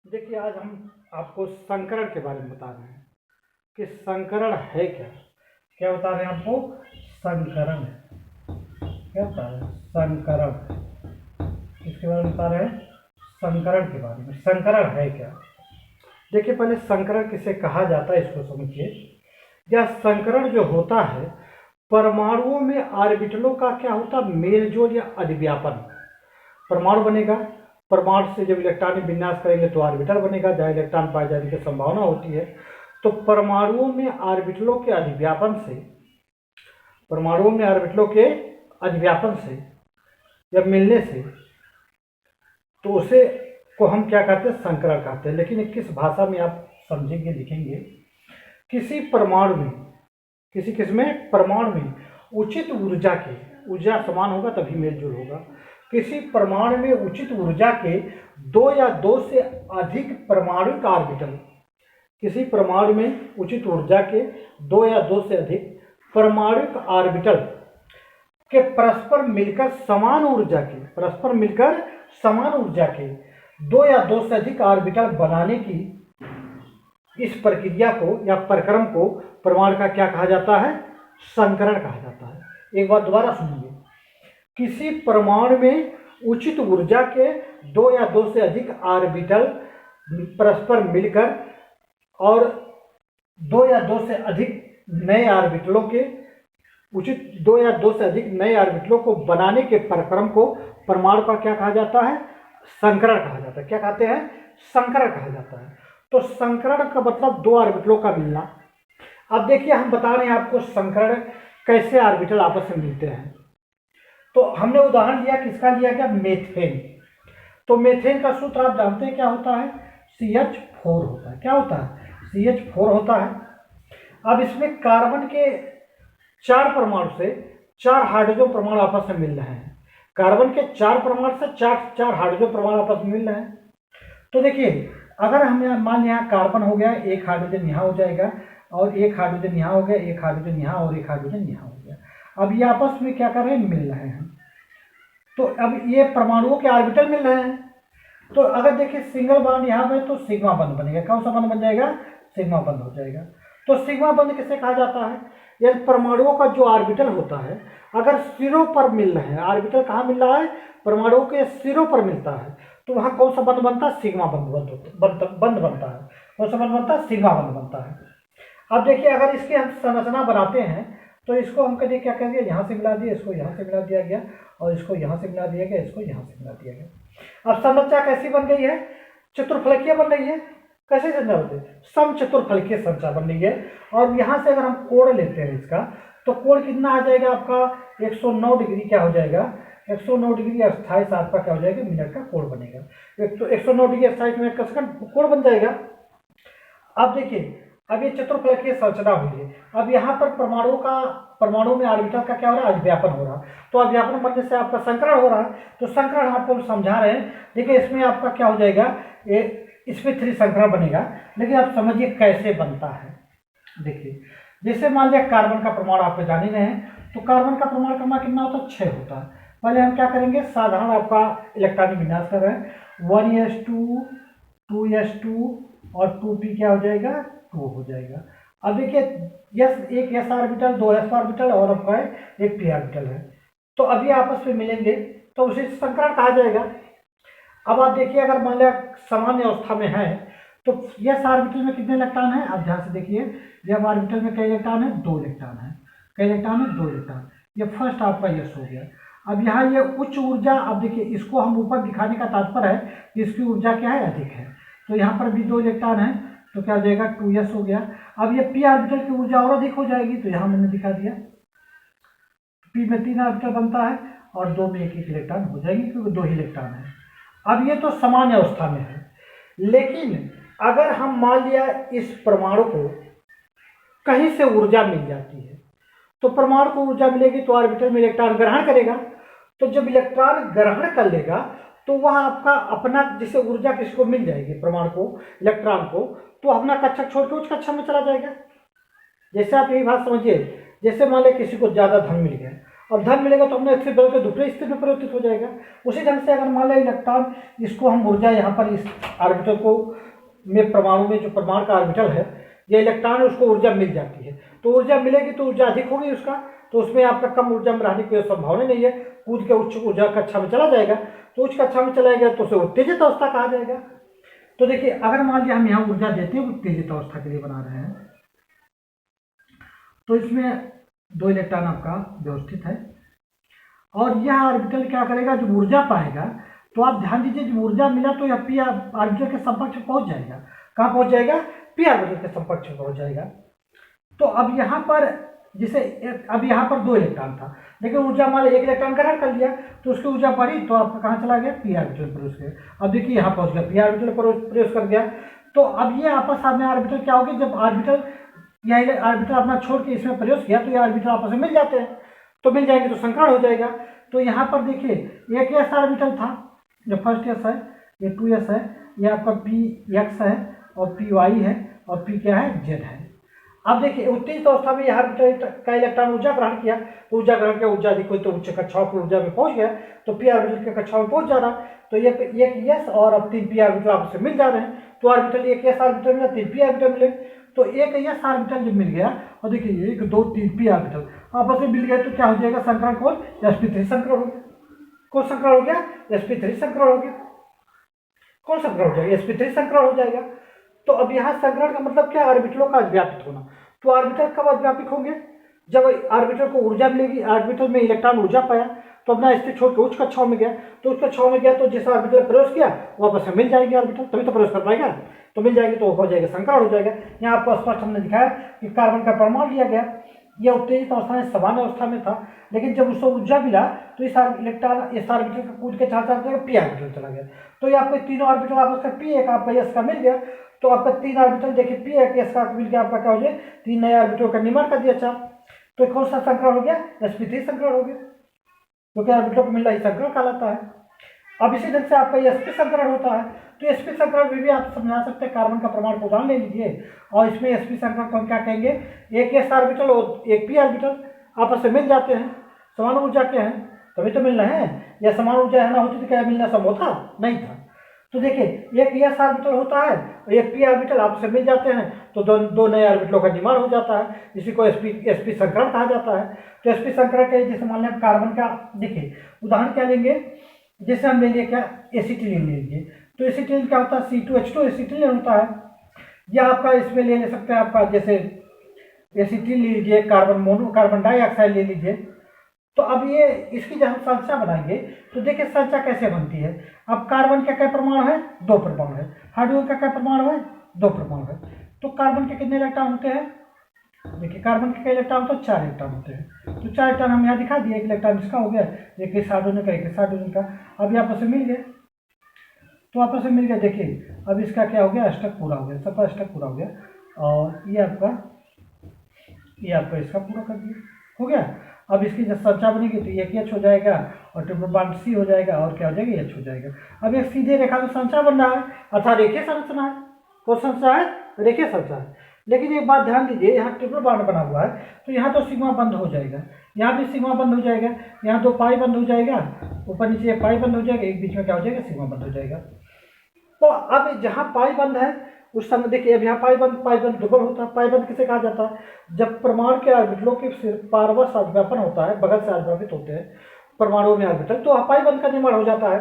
देखिए, आज हम आपको संकरण के बारे में बता रहे हैं कि संकरण है क्या। क्या बता रहे हैं आपको? संकरण। क्या बता रहे हैं? संकरण। इसके बारे में बता रहे हैं, संकरण के बारे में। संकरण है क्या? देखिए, पहले संकरण किसे कहा जाता है इसको समझिए। यह संकरण जो होता है, परमाणुओं में ऑर्बिटलों का क्या होता है? मेलजोल या अधिव्यापन। परमाणु बनेगा, परमाणु से जब इलेक्ट्रॉनिक विन्यास करेंगे तो ऑर्बिटल बनेगा जहाँ इलेक्ट्रॉन पाए जाने की संभावना होती है। तो परमाणुओं में ऑर्बिटलों के अधिव्यापन से, परमाणुओं में ऑर्बिटलों के अधिव्यापन से या मिलने से, तो उसे को हम क्या कहते हैं? संकरण कहते हैं। लेकिन किस भाषा में आप समझेंगे, लिखेंगे? किसी परमाणु में, किसमें? परमाणु में उचित ऊर्जा के, ऊर्जा समान होगा तभी मेलजोल होगा। किसी परमाणु में उचित ऊर्जा के दो या दो से अधिक परमाणुक ऑर्बिटल, किसी परमाणु में उचित ऊर्जा के दो या दो से अधिक परमाणुक ऑर्बिटल के परस्पर मिलकर समान ऊर्जा के, परस्पर मिलकर समान ऊर्जा के दो या दो से अधिक ऑर्बिटल बनाने की इस प्रक्रिया को या प्रक्रम को परमाणु का क्या कहा जाता है? संकरण कहा जाता है। एक बात दोबारा सुनिए। किसी परमाणु में उचित ऊर्जा के दो या दो से अधिक ऑर्बिटल परस्पर मिलकर और दो या दो से अधिक नए ऑर्बिटलों के उचित दो या दो से अधिक नए ऑर्बिटलों को बनाने के प्रक्रम को परमाणु का क्या कहा जाता है? संकरण कहा जाता है। क्या कहते हैं? संकरण कहा जाता है। तो संकरण का मतलब दो ऑर्बिटलों का मिलना। अब देखिए, हम बता रहे हैं आपको संकरण कैसे ऑर्बिटल आपस में मिलते हैं। तो हमने उदाहरण लिया, किसका लिया गया? मेथेन। तो मेथेन का सूत्र आप जानते हैं क्या होता है? CH4 होता है। क्या होता है? CH4 होता है। अब इसमें कार्बन के 4 परमाणु से 4 हाइड्रोजन परमाणु आपस में मिल रहे हैं। कार्बन के 4 परमाणु से 4 हाइड्रोजन परमाणु आपस में मिल रहे हैं। तो देखिए, अगर हम यहाँ मान लिया कार्बन हो गया, एक हाइड्रोजन यहाँ हो जाएगा और एक हाइड्रोजन यहाँ हो गया, एक हाइड्रोजन यहाँ और एक हाइड्रोजन यहाँ हो गया। अब ये आपस में क्या कर रहे हैं? मिल रहे हैं। तो अब ये परमाणुओं के ऑर्बिटल मिल रहे हैं। तो अगर देखिए सिंगल बॉन्ड यहाँ पे तो सिग्मा बंध बनेगा। कौन सा बंध बन जाएगा? सिग्मा बंध हो जाएगा। तो सिग्मा बंध किसे कहा जाता है? यदि परमाणुओं का जो ऑर्बिटल होता है अगर सिरों पर मिल रहे हैं, ऑर्बिटल कहाँ मिल रहा है? परमाणुओं के सिरों पर मिलता है, तो वहाँ कौन सा बंध बनता है? सिग्मा बंध बनता है। कौन सा बंध बनता है? सिग्मा बंध बनता है। अब देखिए, अगर इसकी हम संरचना बनाते हैं तो इसको हम करिए क्या करेंगे? यहाँ से मिला दिया, इसको यहाँ से मिला दिया गया और इसको यहाँ से मिला दिया गया, इसको यहाँ से मिला दिया गया। अब संरचना कैसी बन गई है? चतुर्फलकीय बन रही है। कैसे संरचना बनती है? समचतुर्फलकीय संरचना बन रही है। और यहाँ से अगर हम कोण लेते हैं इसका, तो कोण कितना आ जाएगा आपका? 109 डिग्री क्या हो जाएगा? 109 डिग्री 28 आपका क्या हो जाएगा? मिनट का कोण बनेगा। तो 109 डिग्री 28 मिनट का सेकंड कोण बन जाएगा। अब देखिए, अब ये चतुर्फलकीय संरचना हुई है। अब यहाँ पर परमाणु में ऑर्बिटल का क्या हो रहा है? अभिव्यापन हो रहा है। तो अभिव्यापन बनने से आपका संकरण हो रहा है। तो संकरण आपको समझा रहे हैं। देखिए, इसमें आपका क्या हो जाएगा? इसमें 3 संकरण बनेगा। लेकिन आप समझिए कैसे बनता है। देखिए, जैसे मान लिया कार्बन का परमाणु आप जान ही रहे हैं, तो कार्बन का परमाणु क्रमांक कितना होता है? 6 होता है। पहले हम क्या करेंगे? साधारण आपका इलेक्ट्रॉनिक विन्यास कर रहे हैं। 1s2 2s2 और 2p क्या हो जाएगा? 2 हो जाएगा। अब देखिए, एक s ऑर्बिटल, 2 s ऑर्बिटल और आपका एक p ऑर्बिटल है। तो अभी आपस में मिलेंगे तो उसे संकरण कहा जाएगा। अब आप देखिए, अगर मान लिया सामान्य अवस्था में है तो s ऑर्बिटल में कितने इलेक्ट्रॉन है? आप ध्यान से देखिए, s ऑर्बिटल में कई इलेक्ट्रॉन है? 2 इलेक्ट्रॉन है। कई इलेक्ट्रॉन है? 2 इलेक्ट्रॉन। ये फर्स्ट आपका s हो गया। अब यहाँ ये उच्च ऊर्जा, अब देखिए इसको हम ऊपर दिखाने का तात्पर्य है कि इसकी ऊर्जा क्या है? अधिक है। तो यहाँ पर भी 2 इलेक्ट्रॉन है, तो क्या हो जाएगा? 2s हो गया। अब ये p ऑर्बिटल की ऊर्जा और अधिक हो जाएगी, तो यहाँ मैंने दिखा दिया। p में 3 ऑर्बिटल बनता है और 2 में 1 इलेक्ट्रॉन हो जाएंगे क्योंकि 2 ही इलेक्ट्रॉन है। अब ये तो सामान्य अवस्था में है। लेकिन अगर हम मान लिया इस परमाणु को कहीं से ऊर्जा मिल जाती है, तो परमाणु को ऊर्जा मिलेगी तो ऑर्बिटल में इलेक्ट्रॉन ग्रहण करेगा। तो जब इलेक्ट्रॉन ग्रहण कर लेगा तो वह आपका अपना, जैसे ऊर्जा किसको मिल जाएगी? परमाणु को, इलेक्ट्रॉन को, तो अपना कक्षा छोड़ के उस कक्षा में चला जाएगा। जैसे आप यही बात समझिए, जैसे मान लिया किसी को ज़्यादा धन मिल गया अब धन मिलेगा तो अपना स्थिर बदल के दूसरे स्थिर में परिवर्तित हो जाएगा। उसी ढंग से अगर मान लिया इलेक्ट्रॉन, इसको हम ऊर्जा यहाँ पर इस ऑर्बिटल को में परमाणु में जो परमाणु का ऑर्बिटल है, ये इलेक्ट्रॉन है, उसको ऊर्जा मिल जाती है। तो ऊर्जा मिलेगी तो ऊर्जा अधिक होगी उसका, तो उसमें आपका कम ऊर्जा में रहने की संभावना नहीं है, कूद के उच्च ऊर्जा कक्षा में चला जाएगा। तो उच्च कक्षा में चला गया तो उसे उत्तेजित अवस्था कहा जाएगा। तो देखिए अगर मान लिया हम यहाँ ऊर्जा देते हैं उत्तेजित अवस्था के लिए बना रहे हैं, तो इसमें 2 इलेक्ट्रॉन आपका व्यवस्थित है और यह ऑर्बिटल क्या करेगा, जो ऊर्जा पाएगा, तो आप ध्यान दीजिए जब ऊर्जा मिला तो यह पी ऑर्बिटल के समकक्ष में पहुंच जाएगा। कहाँ पहुंच जाएगा? पी ऑर्बिटल के समकक्ष में पहुंच जाएगा। तो अब यहाँ पर जैसे अब यहाँ पर 2 इलेक्ट्रॉन था, लेकिन ऊर्जा मान लो 1 इलेक्ट्रॉन ग्रहण कर लिया तो उसकी ऊर्जा बढ़ी, तो आपका कहाँ चला गया? पी ऑर्बिटल प्रवेश किया। अब देखिए यहाँ पहुंच गया, पी ऑर्बिटल प्रवेश कर गया। तो अब ये आपस में ऑर्बिटल क्या होगी, जब ऑर्बिटल यह ऑर्बिटल अपना छोड़ के इसमें प्रवेश किया तो ये ऑर्बिटल आपस में मिल जाते हैं, तो मिल जाएंगे तो संकरण हो जाएगा। तो यहाँ पर देखिए एक एस ऑर्बिटल था, जो फर्स्ट एस है, ये 2s है, ये आपका पी एक्स है और पी वाई है और पी क्या है? जेड है। अब देखिए उत्तेजित अवस्था में यह ऑर्बिटल का इलेक्ट्रॉन ऊर्जा ग्रहण किया, तो ऊर्जा ग्रहण किया, ऊर्जा अधिक हुई तो उच्च कक्षाओं की ऊर्जा में पहुंच गया, तो पी ऑर्बिटल के कक्षाओं में पहुंच जा रहा। तो ये एक एस और अब 3 पी ऑर्बिटल आपस में मिल जा रहे हैं, तो ऑर्बिटल एक एस ऑर्बिटल मिला, 3 पी ऑर्बिटल मिले। तो एक एस ऑर्बिटल जब मिल गया और देखिए 1 2 3 पी ऑर्बिटल आपस में मिल गए तो क्या हो जाएगा? संकरण कौन? sp3 संकरण हो गया। कौन संकरण हो गया? sp3 संकरण हो गया। कौन संकरण हो जाएगा? sp3 संकरण हो जाएगा। तो अब यहाँ संकरण का मतलब क्या? ऑर्बिटलों का अव्यापित होना। तो ऑर्बिटल कब अव्यापित होंगे? जब ऑर्बिटल को ऊर्जा मिलेगी, ऑर्बिटल में इलेक्ट्रॉन ऊर्जा पाया तो अपना स्थिति छोड़ के उच्च कक्षाओं में गया, तो उच्च कक्षाओं में गया तो जिस ऑर्बिटल प्रवेश किया वापस में मिल जाएगी ऑर्बिटल, तभी तो प्रवेश कर पाएगा, तो मिल जाएगी तो हो जाएगा संकरण हो जाएगा। यहाँ आपको स्पष्ट हमने दिखाया कि कार्बन का परमाणु लिया गया, यह उत्तेजित अवस्था में सामान्य अवस्था में था, लेकिन जब उसको ऊर्जा मिला तो इस इलेक्ट्रॉन इस ऑर्बिटल का कूद के चाहता पी ऑर्बिटल चला गया। तो ये आपको तीनों ऑर्बिटल आपस का पी एक आपका एस का मिल गया, तो आपका 3 ऑर्बिटल देखिए पी एक एस का मिल गया, आपका क्या हो जाए? 3 नए ऑर्बिटल का निर्माण कर दिया। अच्छा, तो कौन सा संकरण हो गया? sp3 संकरण हो गया, क्योंकि ऑर्बिटल को मिलना ही संकरण कहलाता है। अब इसी ढंग से आपका sp संकरण होता है। तो sp संकरण में भी आप समझा सकते हैं, कार्बन का परमाणु उदाहरण ले लीजिए और इसमें sp संकरण को हम क्या कहेंगे? एक एस ऑर्बिटल और एक पी ऑर्बिटल आपस में मिल जाते हैं, समान ऊर्जा के हैं, तभी तो मिलना है, या समान ऊर्जा है ना होती तो क्या मिलना संभव था? नहीं था। तो देखिए एक एस ऑर्बिटल होता है और एक पी ऑर्बिटल आपस में मिल जाते हैं, तो दो नए ऑर्बिटलों का निर्माण हो जाता है, इसी को sp संकरण कहा जाता है। तो sp संकरण के जैसे मान लें कार्बन का, देखिए उदाहरण क्या लेंगे, जैसे हम ले लिए क्या? एसिटिलीन ले लीजिए। तो एसिटिलीन क्या होता है? C2H2 एसिटिलीन होता है, या आपका इसमें ले सकते हैं आपका जैसे एसिटिल ले लीजिए, कार्बन डाइऑक्साइड ले लीजिए। तो अब ये इसकी जब हम संरचना बनाएंगे तो देखिए संरचना कैसे बनती है। अब कार्बन का क्या परमाणु है? 2 परमाणु है। हाइड्रोजन का क्या परमाणु है? 2 परमाणु है। तो कार्बन के कितने इलेक्ट्रॉन होते हैं? देखिए कार्बन के इलेक्ट्रॉन तो 4 इलेक्ट्रॉन होते हैं, तो 4 इलेक्ट्रॉन हम यहाँ दिखा दिए, 1 इलेक्ट्रॉन इसका हो गया, एक इस हाइड्रोजन का, एक इस हाइड्रोजन का। अब ये आपस में मिल गए, तो आपस में मिल गया। देखिए अब इसका क्या हो गया? अष्टक पूरा हो गया, सबका अष्टक पूरा हो गया, और ये आपका इसका पूरा कर दिया, हो गया। अब इसकी जब संरचना बनेगी तो एक एच हो जाएगा और ट्रिपल बॉन्ड सी हो जाएगा, और क्या हो जाएगा? एच हो जाएगा। अब एक सीधे रेखा में संरचना बन रहा है, अर्थात रेखीय संरचना है। कौन संरचना है? रेखीय संरचना है। लेकिन एक बात ध्यान दीजिए, यहाँ ट्रिपल बॉन्ड बना हुआ है तो यहाँ तो सिग्मा बंद हो जाएगा, यहाँ भी सिग्मा बंद हो जाएगा, यहाँ 2 पाई बंद हो जाएगा, ऊपर नीचे एक पाई बंद हो जाएगा, एक बीच में क्या हो जाएगा? सिग्मा बंद हो जाएगा। तो अब जहाँ पाई बंद है उस समय देखिए, अब यहाँ पाई बंद डबल होता है। पाई बंद किसे कहा जाता है? जब परमाणु के ऑर्बिटलों के पारवश अव्यापन होता है, बगल से अव्यापित होते हैं परमाणुओं में ऑर्बिटल, तो पाई बंद का निर्माण हो जाता है।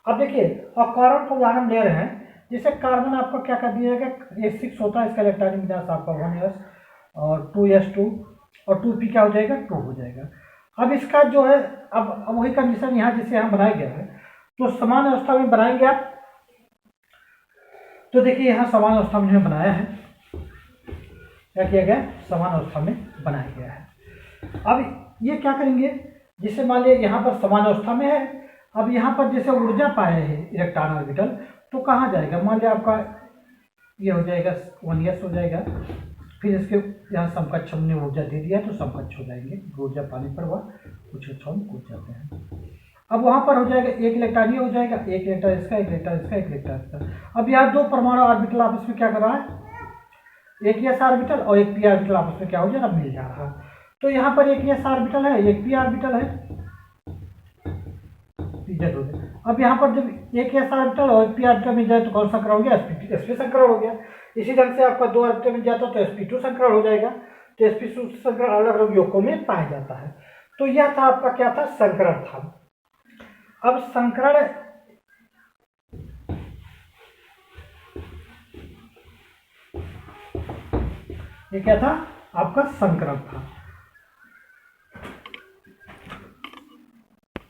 अब देखिए और कार्बन को उदाहरण ले रहे हैं, जैसे कार्बन आपको क्या कर दिया जाएगा? 6 होता है, इसका इलेक्ट्रॉनिक विन्यास आपका 1s और 2s2 और 2p क्या हो जाएगा? 2 हो जाएगा। अब इसका जो है अब वही कंडीशन यहाँ जिसे यहाँ बनाया गया है, तो समान अवस्था में बनाएंगे आप। तो देखिए यहाँ समान अवस्था में बनाया है, क्या किया गया? समान अवस्था में बनाया गया है। अब ये क्या करेंगे? जैसे मान लिया यहाँ पर समान अवस्था में है, अब यहाँ पर जैसे ऊर्जा पाए है इलेक्ट्रॉन ऑर्बिटल, तो कहाँ जाएगा? मान लिया आपका ये हो जाएगा 1s हो जाएगा, फिर इसके यहाँ समकक्ष हमने ऊर्जा दे दिया तो समकक्ष हो जाएंगे, ऊर्जा पाने पर वह कुछ अच्छा कूद जाते हैं। अब वहाँ पर हो जाएगा 1 इलेक्ट्रॉन ये हो जाएगा, 1 इलेक्ट्रॉन इसका, 1 इलेक्ट्रॉन इसका, 1 इलेक्ट्रॉन इसका। अब यहाँ 2 परमाणु ऑर्बिटल आपस में क्या कर रहा है? एक एस ऑर्बिटल और एक पी ऑर्बिटल आपस में क्या हो जा रहा है? मिल जा रहा है। तो यहाँ पर एक s ऑर्बिटल है, एक p ऑर्बिटल है, pz हो गया। अब यहाँ पर जब एक s ऑर्बिटल और p ऑर्बिटल मिल जाए तो कौन संकरण हो गया, sp संकरण हो गया। इसी ढंग से आपका 2 ऑर्बिटल मिल जाता तो sp2 संकरण हो जाएगा। तो sp2 संकरण अलग अलग यौगों में पाया जाता है। तो यह था आपका क्या था, संकरण था। अब संकरण ये क्या था, आपका संकरण था।